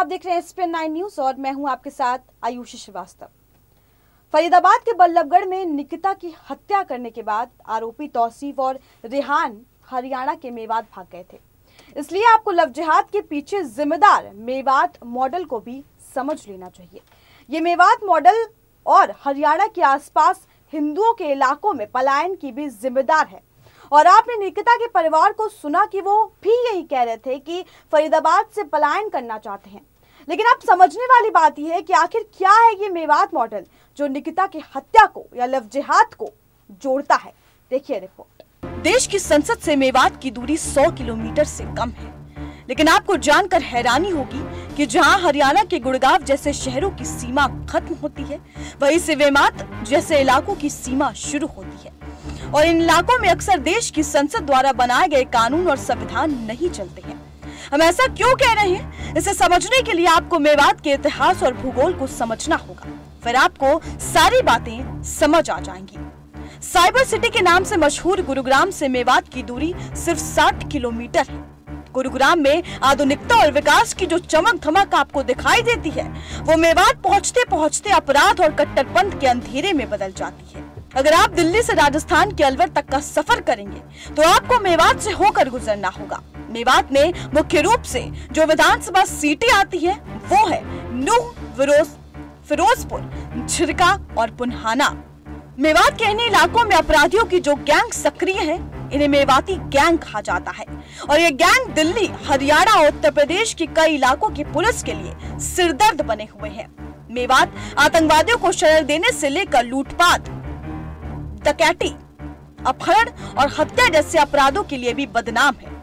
देख रहे हैं एसपीएन 9 न्यूज और मैं हूं आपके साथ आयुषी श्रीवास्तव। फरीदाबाद के बल्लभगढ़ में निकिता की हत्या करने के बाद आरोपी तौसीफ और रेहान हरियाणा के मेवात भाग गए थे। इसलिए आपको लव जिहाद के पीछे जिम्मेदार मेवात मॉडल को भी समझ लेना चाहिए। ये मेवात मॉडल और हरियाणा के आसपास हिंदुओं के इलाकों में पलायन की भी जिम्मेदार है। और आपने निकिता के परिवार को सुना कि वो भी यही कह रहे थे कि फरीदाबाद से पलायन करना चाहते हैं। लेकिन अब समझने वाली बात यह है कि आखिर क्या है ये मेवात मॉडल जो निकिता की हत्या को या लव जिहाद को जोड़ता है। देखिए रिपोर्ट। देश की संसद से मेवात की दूरी 100 किलोमीटर से कम है, लेकिन आपको जानकर हैरानी होगी कि जहां हरियाणा के गुड़गांव जैसे शहरों की सीमा खत्म होती है, वहीं से मेवात जैसे इलाकों की सीमा शुरू होती है। और इन इलाकों में अक्सर देश की संसद द्वारा बनाए गए कानून और संविधान नहीं चलते हैं। हम ऐसा क्यों कह रहे हैं, इसे समझने के लिए आपको मेवात के इतिहास और भूगोल को समझना होगा, फिर आपको सारी बातें समझ आ जाएंगी। साइबर सिटी के नाम से मशहूर गुरुग्राम से मेवात की दूरी सिर्फ 60 किलोमीटर है। गुरुग्राम में आधुनिकता और विकास की जो चमक धमक आपको दिखाई देती है, वो मेवात पहुंचते पहुंचते अपराध और कट्टरपंथ के अंधेरे में बदल जाती है। अगर आप दिल्ली से राजस्थान के अलवर तक का सफर करेंगे तो आपको मेवात से होकर गुजरना होगा। मेवात में मुख्य रूप से जो विधानसभा सीटें आती है वो है नूह, फिरोजपुर, झिरका और पुन्हाना। मेवात के इन इलाकों में अपराधियों की जो गैंग सक्रिय है, इन्हें मेवाती गैंग कहा जाता है। और ये गैंग दिल्ली, हरियाणा और उत्तर प्रदेश की कई इलाकों की पुलिस के लिए सिरदर्द बने हुए हैं। मेवात आतंकवादियों को शरण देने से लेकर लूटपाट, डकैती, अपहरण और हत्या जैसे अपराधों के लिए भी बदनाम है।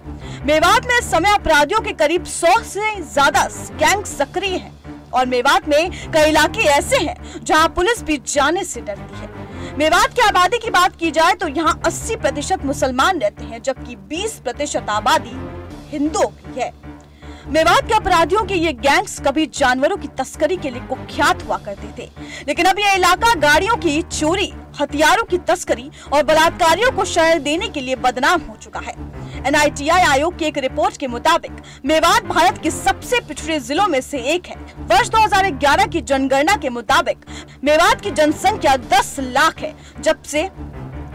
मेवात में इस समय अपराधियों के करीब 100 से ज्यादा गैंग सक्रिय हैं और मेवात में कई इलाके ऐसे हैं जहां पुलिस भी जाने से डरती है। मेवात की आबादी की बात की जाए तो यहाँ 80% मुसलमान रहते हैं, जबकि 20% आबादी हिंदुओं की है। मेवात के अपराधियों के ये गैंग्स कभी जानवरों की तस्करी के लिए कुख्यात हुआ करते थे, लेकिन अब यह इलाका गाड़ियों की चोरी, हथियारों की तस्करी और बलात्कारियों को शरण देने के लिए बदनाम हो चुका है। NITI आयोग की एक रिपोर्ट के मुताबिक मेवात भारत के सबसे पिछड़े जिलों में से एक है। वर्ष 2011 की जनगणना के मुताबिक मेवात की जनसंख्या 10 लाख है, जब से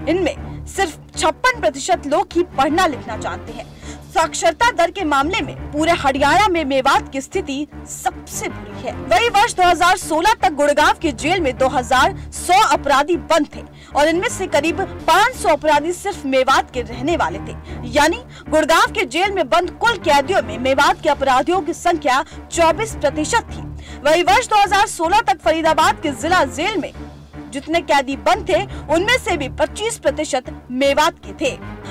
इनमें सिर्फ 56% लोग ही पढ़ना लिखना जानते हैं। साक्षरता दर के मामले में पूरे हरियाणा में मेवात की स्थिति सबसे बुरी है। वही वर्ष 2016 तक गुड़गांव की जेल में 2100 अपराधी बंद थे और इनमें से करीब 500 अपराधी सिर्फ मेवात के रहने वाले थे। यानी गुड़गांव के जेल में बंद कुल कैदियों में मेवात के अपराधियों की संख्या 24% थी। वही वर्ष 2016 तक फरीदाबाद के जिला जेल में जितने कैदी बंद थे, उनमें से भी 25% मेवात के थे।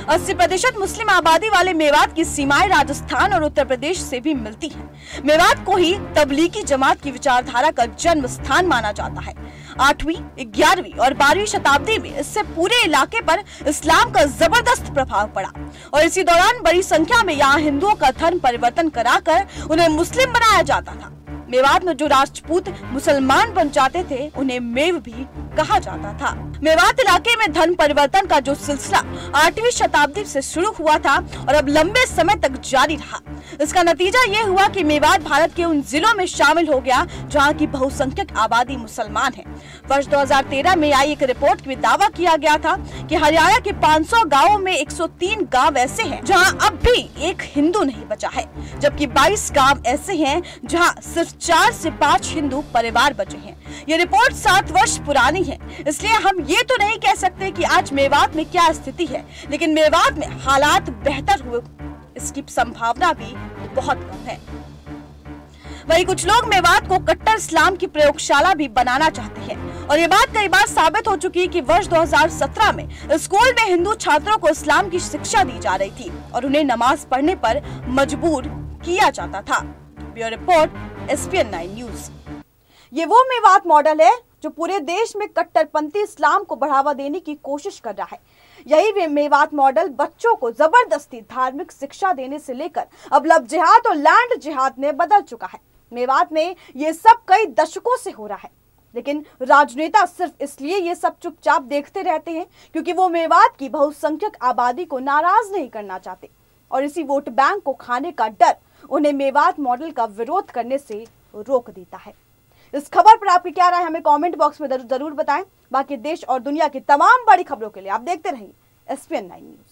80% मुस्लिम आबादी वाले मेवात की सीमाएं राजस्थान और उत्तर प्रदेश से भी मिलती हैं। मेवात को ही तबलीगी जमात की विचारधारा का जन्म स्थान माना जाता है। 8वीं, 11वीं और 12वीं शताब्दी में इससे पूरे इलाके पर इस्लाम का जबरदस्त प्रभाव पड़ा और इसी दौरान बड़ी संख्या में यहाँ हिंदुओं का धर्म परिवर्तन कराकर उन्हें मुस्लिम बनाया जाता था। मेवात में जो राजपूत मुसलमान बन जाते थे, उन्हें मेव भी कहा जाता था। मेवात इलाके में धर्म परिवर्तन का जो सिलसिला 8वीं शताब्दी से शुरू हुआ था और अब लंबे समय तक जारी रहा, इसका नतीजा ये हुआ कि मेवात भारत के उन जिलों में शामिल हो गया जहां की बहुसंख्यक आबादी मुसलमान है। वर्ष 2013 में आई एक रिपोर्ट में दावा किया गया था कि हरियाणा के 500 गाँवों में 103 गाँव ऐसे हैं जहाँ अब भी एक हिंदू नहीं बचा है, जबकि 22 गाँव ऐसे हैं जहाँ सिर्फ 4 से 5 हिंदू परिवार बचे हैं। ये रिपोर्ट 7 वर्ष पुरानी है, इसलिए हम ये तो नहीं कह सकते कि आज मेवात में क्या स्थिति है, लेकिन मेवात में हालात बेहतर हुए इसकी संभावना भी बहुत कम है। वही कुछ लोग मेवात को कट्टर इस्लाम की प्रयोगशाला भी बनाना चाहते हैं और ये बात कई बार साबित हो चुकी है कि वर्ष 2017 में स्कूल में हिंदू छात्रों को इस्लाम की शिक्षा दी जा रही थी और उन्हें नमाज पढ़ने पर मजबूर किया जाता था। Bureau report, SPN 9 news. ये वो मेवात मॉडल है जो पूरे देश में कट्टरपंथी इस्लाम को बढ़ावा देने की कोशिश कर रहा है। यही मेवात मॉडल बच्चों को जबरदस्ती धार्मिक शिक्षा देने से लेकर अब लव जिहाद और लैंड जिहाद में बदल चुका है। मेवात में ये सब कई दशकों से हो रहा है, लेकिन राजनेता सिर्फ इसलिए ये सब चुपचाप देखते रहते हैं क्योंकि वो मेवात की बहुसंख्यक आबादी को नाराज नहीं करना चाहते और इसी वोट बैंक को खाने का डर उन्हें मेवात मॉडल का विरोध करने से रोक देता है। इस खबर पर आपकी क्या राय, हमें कमेंट बॉक्स में जरूर बताएं। बाकी देश और दुनिया की तमाम बड़ी खबरों के लिए आप देखते रहिए SPN9 न्यूज।